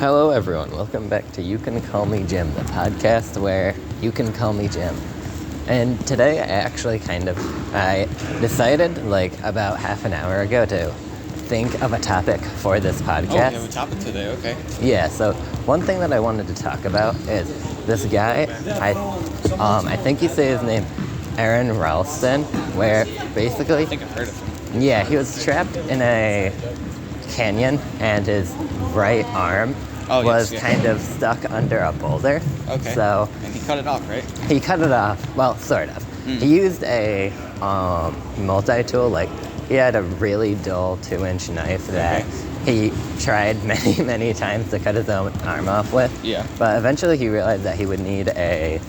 Hello, everyone. Welcome back to You Can Call Me Jim, the podcast where you can call me Jim. And today, I decided, about half an hour ago to think of a topic for this podcast. Oh, you have a topic today, okay. Yeah, so one thing that I wanted to talk about is this guy, I think you say his name, Aaron Ralston, where basically... I think I've heard of him. Yeah, he was trapped in a canyon, and his right arm was kind of stuck under a boulder. Okay. So and he cut it off, right? He cut it off. Well, sort of. He used a multi-tool. He had a really dull 2-inch knife that he tried many, many times to cut his own arm off with. Yeah. But eventually he realized that he would need a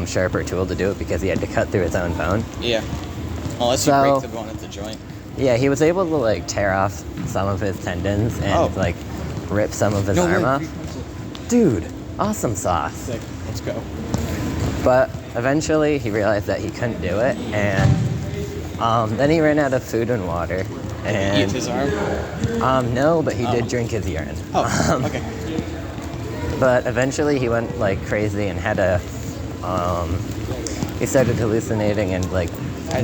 sharper tool to do it because he had to cut through his own bone. Yeah. Unless you break the bone at the joint. Yeah, he was able to tear off some of his tendons and rip some of his arm off. Dude, awesome sauce. Sick. Let's go. But eventually he realized that he couldn't do it, and then he ran out of food and water. And did he eat his arm? No, but he did drink his urine. Oh, okay. But eventually he went crazy and had he started hallucinating and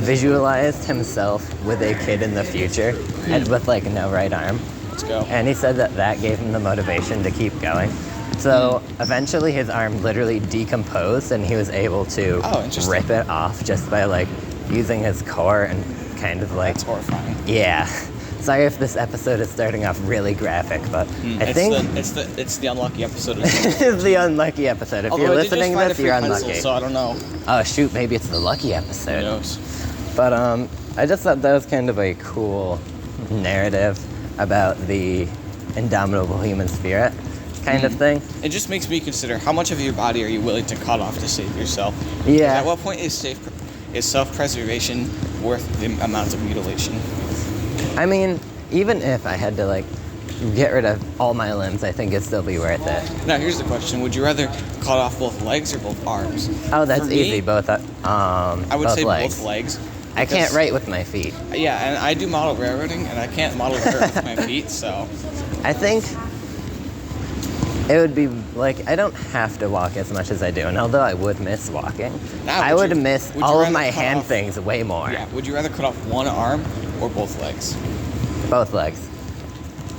visualized himself with a kid in the future and with no right arm. Let's go. And he said that gave him the motivation to keep going. So eventually his arm literally decomposed and he was able to rip it off just by using his core and kind of That's horrifying. Yeah. Sorry if this episode is starting off really graphic, but I think it's the unlucky episode. It's the unlucky episode. If you're listening to this, you're unlucky. So I don't know. Oh shoot, maybe it's the lucky episode. Who knows? But I just thought that was kind of a cool narrative about the indomitable human spirit kind of thing. It just makes me consider how much of your body are you willing to cut off to save yourself? Yeah. At what point is self-preservation worth the amount of mutilation? I mean, even if I had to get rid of all my limbs, I think it'd still be worth it. Now here's the question: would you rather cut off both legs or both arms? Oh, that's easy. Both. I would say legs. both legs. I can't write with my feet. Yeah, and I do model railroading, and I can't model dirt with my feet, so... I think it would be I don't have to walk as much as I do, and although I would miss walking, I would miss all of my hand things way more. Yeah, would you rather cut off one arm or both legs? Both legs.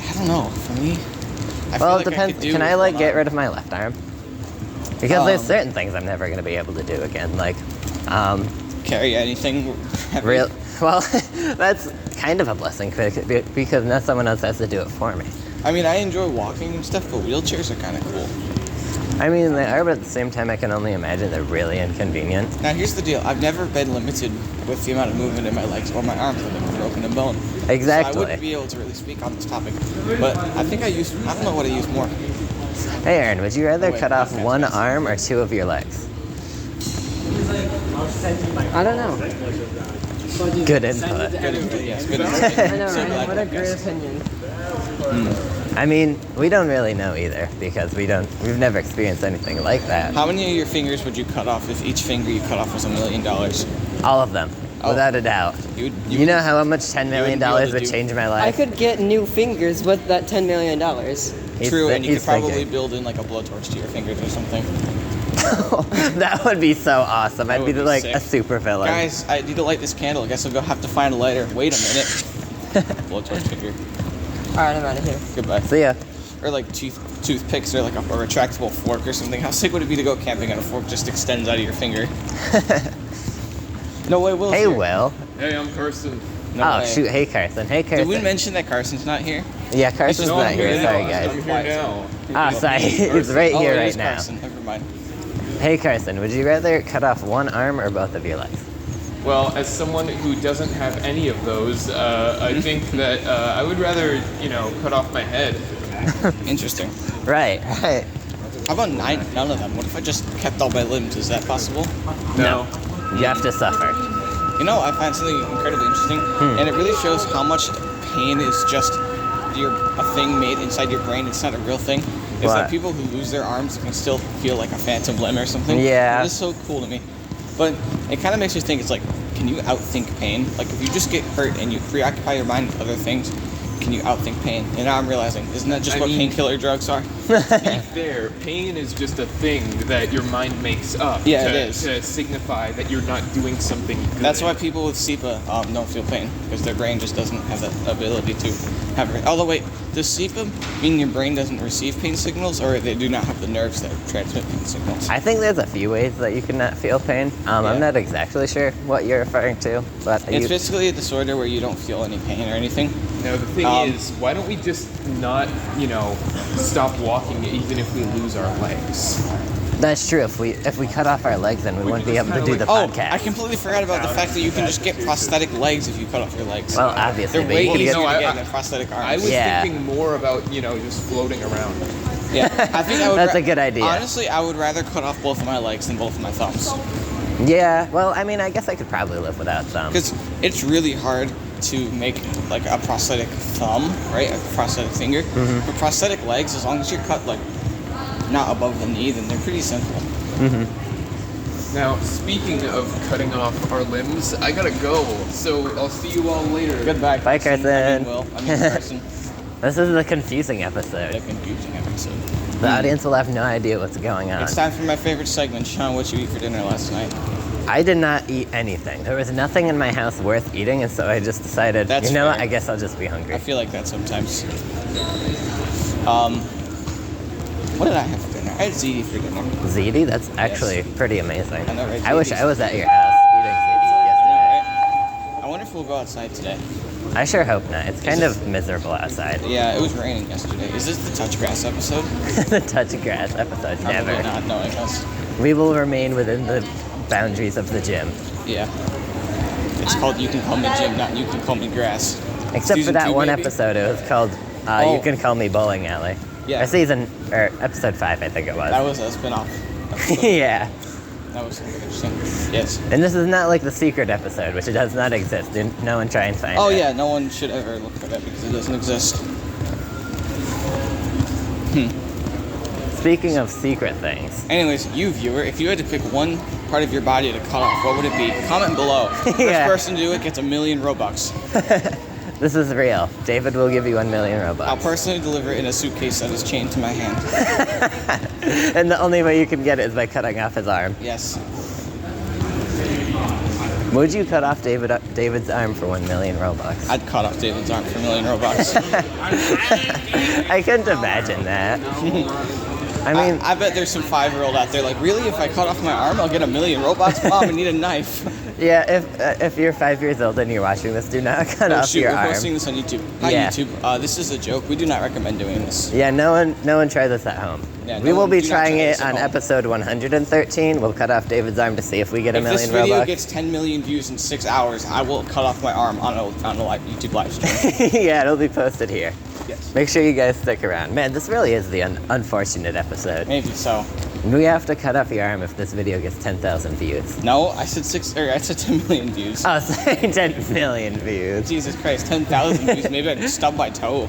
I don't know, for me... Well, it depends. Can I get rid of my left arm? Because there's certain things I'm never going to be able to do again, carry anything heavy? Well, that's kind of a blessing because now someone else has to do it for me. I mean, I enjoy walking and stuff, but wheelchairs are kind of cool. I mean, they are, but at the same time, I can only imagine they're really inconvenient. Now, here's the deal. I've never been limited with the amount of movement in my legs or my arms. I've been broken a bone. Exactly. So I wouldn't be able to really speak on this topic. But I think I don't know what I use more. Hey, Aaron, would you rather cut off one arm or two of your legs? I don't know. Good input. Good input, yes. Good input. I know, right? What a great opinion. I mean, we don't really know either because we've never experienced anything like that. How many of your fingers would you cut off if each finger you cut off was $1 million? All of them, without a doubt. You know how much $10 million would change my life? I could get new fingers with that $10 million. True, and you could probably build in a blowtorch to your fingers or something. That would be so awesome. I'd be sick. a super villain. Guys, I need to light this candle. I guess I'll have to find a lighter. Wait a minute. Blowtorch finger. Alright, I'm out of here. Goodbye. See ya. Or toothpicks or a retractable fork or something. How sick would it be to go camping and a fork just extends out of your finger? No way, Will's Hey, here. Will. Hey, I'm Carson. No way. Shoot. Hey, Carson. Hey, Carson. Did we mention that Carson's not here? Yeah, Carson's No, not I'm here. here Sorry, now. guys. I'm here now. Sorry. It's right here it right is now. Carson. Never mind. Hey, Carson. Would you rather cut off one arm or both of your legs? Well, as someone who doesn't have any of those, I think that I would rather, cut off my head. Interesting. Right. How about none of them? What if I just kept all my limbs? Is that possible? No. You have to suffer. I find something incredibly interesting, and it really shows how much pain is just a thing made inside your brain. It's not a real thing. It's that people who lose their arms can still feel like a phantom limb or something. Yeah. It is so cool to me. But it kind of makes me think, can you outthink pain? If you just get hurt and you preoccupy your mind with other things, can and you outthink pain. And now I'm realizing, isn't that just I what mean- painkiller drugs are? To be fair, pain is just a thing that your mind makes up Yeah, to, it is. to signify that you're not doing something good. That's why people with SEPA don't feel pain, because their brain just doesn't have that ability to have it. Although, wait, does SEPA mean your brain doesn't receive pain signals, or they do not have the nerves that transmit pain signals? I think there's a few ways that you can not feel pain. I'm not exactly sure what you're referring to, but It's basically a disorder where you don't feel any pain or anything. No, the thing is, why don't we just not, stop walking even if we lose our legs? that's true. If we cut off our legs, then we wouldn't be able to do the Oh, podcast. I completely forgot about the fact that you can just get prosthetic legs if you cut off your legs. Well, obviously, They're but way you could easier get- to get than prosthetic arms. I was Yeah. thinking more about, just floating around. Yeah, I think I would. That's a good idea. Honestly, I would rather cut off both of my legs than both of my thumbs, Yeah. Well, I mean, I guess I could probably live without some. because it's really hard to make like a prosthetic thumb, right? A prosthetic finger. Mm-hmm. But prosthetic legs, as long as you're cut like not above the knee, then they're pretty simple. Now, speaking of cutting off our limbs, I gotta go. So I'll see you all later. Goodbye, Bye, Carson. Carson. I mean, Carson. This is the confusing The episode. confusing episode. The audience will have no idea what's going on. It's time for my favorite segment, Sean. What you eat for dinner last night? I did not eat anything. There was nothing in my house worth eating, and so I just decided, That's you know what? fair. I guess I'll just be hungry. I feel like that sometimes. What did I have for dinner? I had ziti for dinner. Ziti? That's actually pretty amazing. I know, right? I wish Ziti's- I was at your house eating ziti yesterday. I wonder if we'll go outside today. I sure hope not. It's kind of miserable outside. Yeah, it was raining yesterday. Is this the touch grass episode? The touch of grass episode. Probably Never. not knowing us. We will remain within the boundaries of the gym. Yeah. It's called You Can Call Me Jim, not You Can Call Me Grass. Except Season for that 2, one maybe? episode, it was called Oh. You Can Call Me Bowling Alley. Yeah. Or episode 5, I think it was. That was a spin-off. Yeah. That was interesting. Yes. And this is not like the secret episode, which it does not exist. No one try and find Oh it. yeah, no one should ever look for that because it doesn't exist. Speaking of secret things. Anyways, you viewer, if you had to pick one part of your body to cut off, what would it be? Comment below. First Yeah. person to do it gets 1,000,000 Robux. This is real. David will give you 1 million I'll Robux. personally deliver it in a suitcase that is chained to my hand. And the only way you can get it is by cutting off his arm. Yes. Would you cut off David's arm for 1 million Robux? I'd cut off David's arm for 1,000,000 Robux. I couldn't imagine that. I mean, I bet there's some 5-year-old out there like, really? If I cut off my arm, I'll get 1,000,000 Robux? Mom, I need a knife. yeah, if you're 5 years old and you're watching this, do not cut Oh off shoot, your we're arm. posting this on YouTube. Hi Yeah. YouTube. This is a joke. We do not recommend doing this. Yeah, no one try this at home. Yeah, We no will one- be do not trying try it this at on home. episode 113. We'll cut off David's arm to see if we get If 1 this million video Robux. gets 10 million views in 6 hours, I will cut off my arm on a YouTube live stream. Yeah, it'll be posted here. Yes. Make sure you guys stick around. Man, this really is the unfortunate episode. Maybe so. We have to cut off your arm if this video gets 10,000 views. No, I said 10 million views. Oh, sorry, 10 million views. Jesus Christ, 10,000 views. Maybe I'd stub my toe.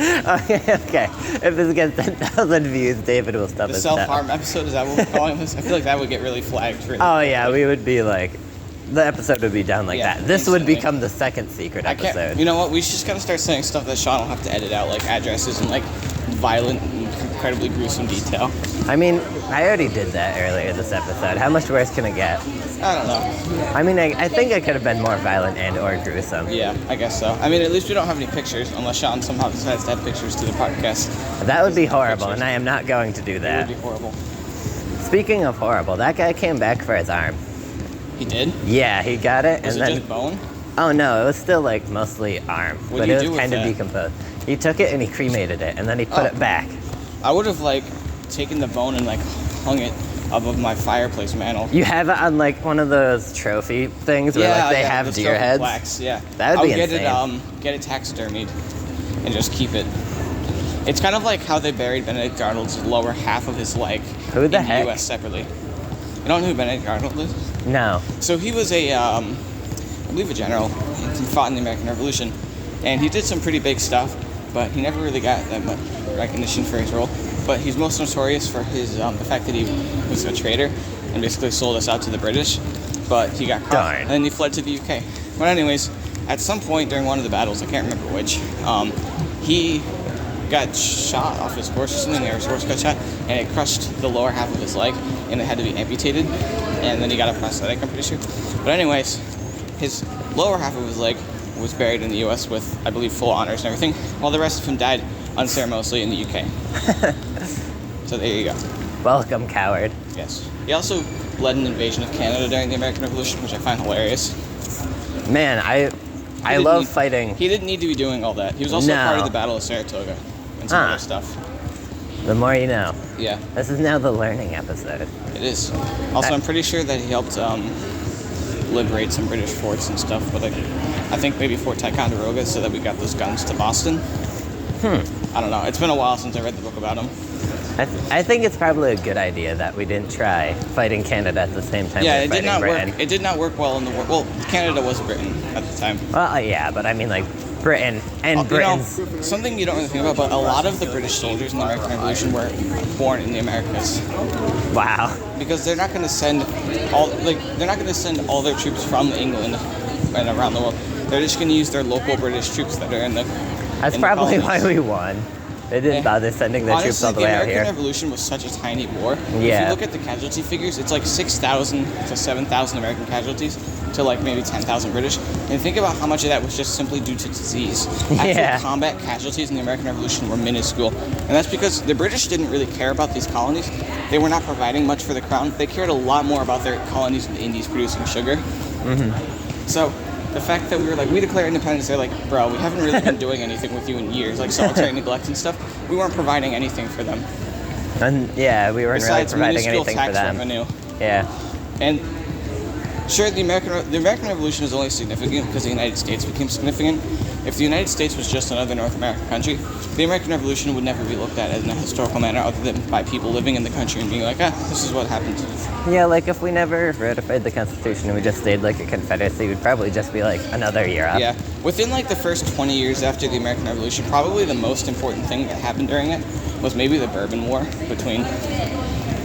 Okay. If this gets 10,000 views, David will stop The his toe. self-harm episode, is that what we're calling this? I feel like that would get really flagged. Really Oh, yeah, we would be like, the episode would be done like Yeah, that. This would instantly. become the second secret I can't. episode. You know what? We just gotta start saying stuff that Sean will have to edit out, like addresses and like violent and incredibly gruesome detail. I mean, I already did that earlier this episode. How much worse can it get? I don't know. I mean, I think it could have been more violent and or gruesome. Yeah, I guess so. I mean, at least we don't have any pictures, unless Sean somehow decides to add pictures to the podcast. That would be horrible, and I am not going to do It that. would be horrible. Speaking of horrible, that guy came back for his arm. He did? Yeah, he got it, Was and it then just bone? oh no, it was still like mostly arm, What but do you it do was with kind of that? decomposed. He took it and he cremated it, and then he put Oh. it back. I would have like taken the bone and like hung it above my fireplace mantle. You have it on like one of those trophy things where like they have the deer trophy heads. plaques, yeah. That would I be would get insane. get it taxidermied and just keep it. It's kind of like how they buried Benedict Arnold's lower half of his leg Who the in heck? the U.S. separately. You don't know who Benedict Arnold is? No. So he was I believe a general. He fought in the American Revolution, and he did some pretty big stuff, but he never really got that much recognition for his role. But he's most notorious for his the fact that he was a traitor and basically sold us out to the British. But he got caught, Darn. and then he fled to the UK. But anyways, at some point during one of the battles, I can't remember which, he got shot off his horse or something, or his horse got shot, and it crushed the lower half of his leg, and it had to be amputated, and then he got a prosthetic, I'm pretty sure. But anyways, his lower half of his leg was buried in the U.S. with, I believe, full honors and everything, while the rest of him died unceremoniously in the UK. So there you go. Welcome, coward. Yes. He also led an invasion of Canada during the American Revolution, which I find hilarious. Man, I love fighting. He didn't need to be doing all that. He was also part of the Battle of Saratoga and some other stuff. The more you know. Yeah. This is now the learning episode. It is. Also, I'm pretty sure that he helped liberate some British forts and stuff, but I think maybe Fort Ticonderoga, so that we got those guns to Boston. I don't know. It's been a while since I read the book about him. I think it's probably a good idea that we didn't try fighting Canada at the same time. Yeah, we it did not Britain. work. It did not work well in the war. Well, Canada was Britain at the time. Well, yeah, but I mean, like, Britain and Britain's... You know, something you don't really think about, but a lot of the British soldiers in the American Revolution were born in the Americas. Wow. Because they're not going to send all their troops from England and around the world. They're just going to use their local British troops that are in the. That's probably why we won. They didn't bother sending their troops all the way out here. The American Revolution was such a tiny war. Yeah. If you look at the casualty figures, it's like 6,000 to 7,000 American casualties to like maybe 10,000 British. And think about how much of that was just simply due to disease. Actual combat casualties in the American Revolution were minuscule. And that's because the British didn't really care about these colonies. They were not providing much for the crown. They cared a lot more about their colonies in the Indies producing sugar. So the fact that we were like, we declare independence, they're like, bro, we haven't really been doing anything with you in years, like solitary neglect and stuff. We weren't providing anything for them. And yeah, we weren't really providing anything tax for them. Revenue. Yeah. And sure, the American Revolution is only significant because the United States became significant. If the United States was just another North American country, the American Revolution would never be looked at in a historical manner other than by people living in the country and being like, this is what happened. Yeah, like if we never ratified the Constitution and we just stayed like a confederacy, we'd probably just be like another Europe. Yeah. Within like the first 20 years after the American Revolution, probably the most important thing that happened during it was maybe the Bourbon War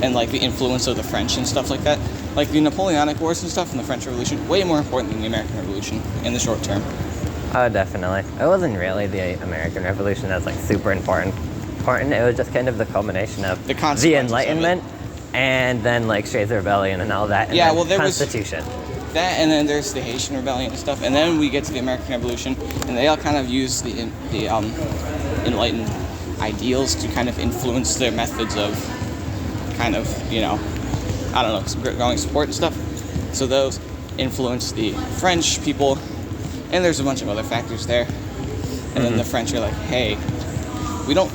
and like the influence of the French and stuff like that. Like the Napoleonic Wars and stuff and the French Revolution, way more important than the American Revolution in the short term. Oh, definitely. It wasn't really the American Revolution that was like super important. It was just kind of the culmination of the Enlightenment and then like Shays Rebellion and all that. And yeah, then well, there Constitution. was that, and then there's the Haitian Rebellion and stuff, and then we get to the American Revolution, and they all kind of use the Enlightened ideals to kind of influence their methods of kind of, I don't know, growing support and stuff. So those influence the French people, and there's a bunch of other factors there. And then the French are like, hey, we don't,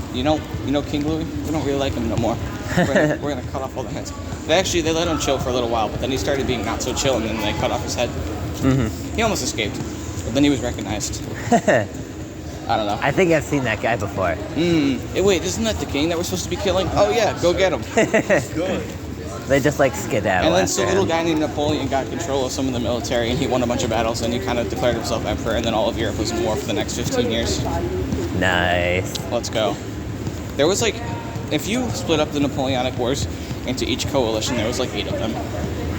King Louis, we don't really like him no more. We're gonna cut off all the heads. They let him chill for a little while, but then he started being not so chill, and then they cut off his head. He almost escaped, but then he was recognized. I don't know. I think I've seen that guy before. Hey, wait, isn't that the king that we're supposed to be killing? Oh yeah, go get him. Good. They just like skedaddle. And then after some little him. guy named Napoleon got control of some of the military, and he won a bunch of battles, and he kind of declared himself emperor, and then all of Europe was in war for the next 15 years. Nice. Let's go. There was like, if you split up the Napoleonic Wars into each coalition, there was like 8 of them.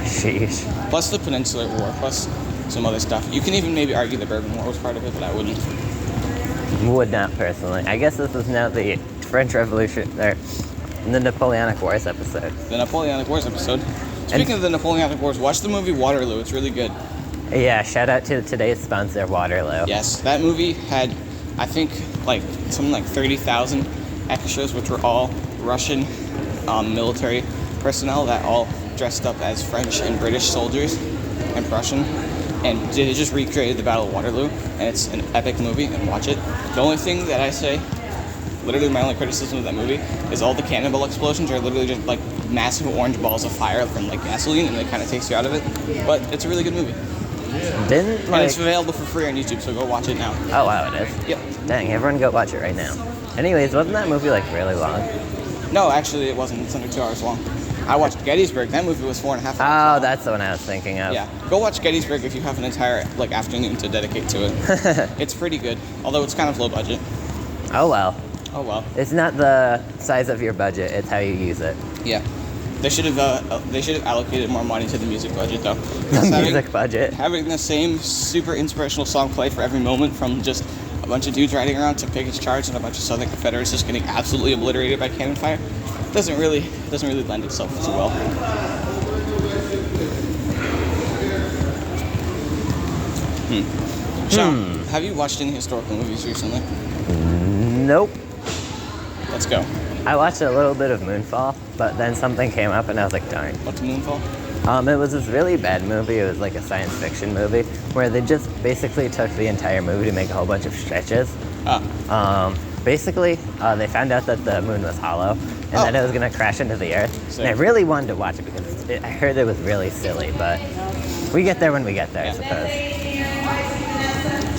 Sheesh. Plus the Peninsular War, plus some other stuff. You can even maybe argue the Bourbon War was part of it, but I wouldn't. Would not personally. I guess this is now the French Revolution, or the Napoleonic Wars episode. The Napoleonic Wars episode. Speaking of the Napoleonic Wars, watch the movie Waterloo. It's really good. Yeah, shout out to today's sponsor, Waterloo. Yes, that movie had, I think, like something like 30,000 extras, which were all Russian military personnel that all dressed up as French and British soldiers and Prussian. And they just recreated the Battle of Waterloo, and it's an epic movie, and watch it. The only thing that I say, literally my only criticism of that movie, is all the cannonball explosions are literally just like massive orange balls of fire from like gasoline, and it kind of takes you out of it. But it's a really good movie. Didn't And it's available for free on YouTube, so go watch it now. Oh wow, it is. Yep. Dang, everyone go watch it right now. Anyways, wasn't that movie like really long? No, actually it wasn't. It's under 2 hours long. I watched Gettysburg. That movie was 4.5 hours Oh, long. that's the one I was thinking of. Yeah. Go watch Gettysburg if you have an entire like afternoon to dedicate to it. It's pretty good, although it's kind of low budget. Oh well. Oh well. It's not the size of your budget, it's how you use it. Yeah. They should have allocated more money to the music budget though. The music budget. Having the same super inspirational song play for every moment, from just a bunch of dudes riding around to Pickett's Charge and a bunch of Southern Confederates just getting absolutely obliterated by cannon fire, doesn't really lend itself too well. Sean, have you watched any historical movies recently? Nope. Let's go. I watched a little bit of Moonfall, but then something came up and I was like, darn. What's Moonfall? It was this really bad movie. It was like a science fiction movie where they just basically took the entire movie to make a whole bunch of stretches. Basically, they found out that the moon was hollow and that it was going to crash into the earth. Same. And I really wanted to watch it because I heard it was really silly, but we get there when we get there, I suppose.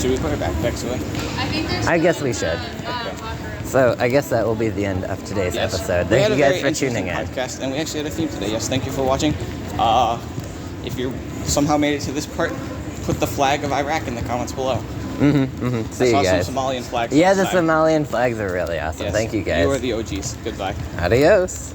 Should we put our backpacks away? I guess we should. So I guess that will be the end of today's episode. Thank you guys for tuning in. Podcast, and we actually had a theme today. Yes, thank you for watching. If you somehow made it to this part, put the flag of Iraq in the comments below. See you guys. Some Somalian flags. Yeah, the outside. Somalian flags are really awesome. Yes, Thank you guys. You are the OGs. Goodbye. Adios.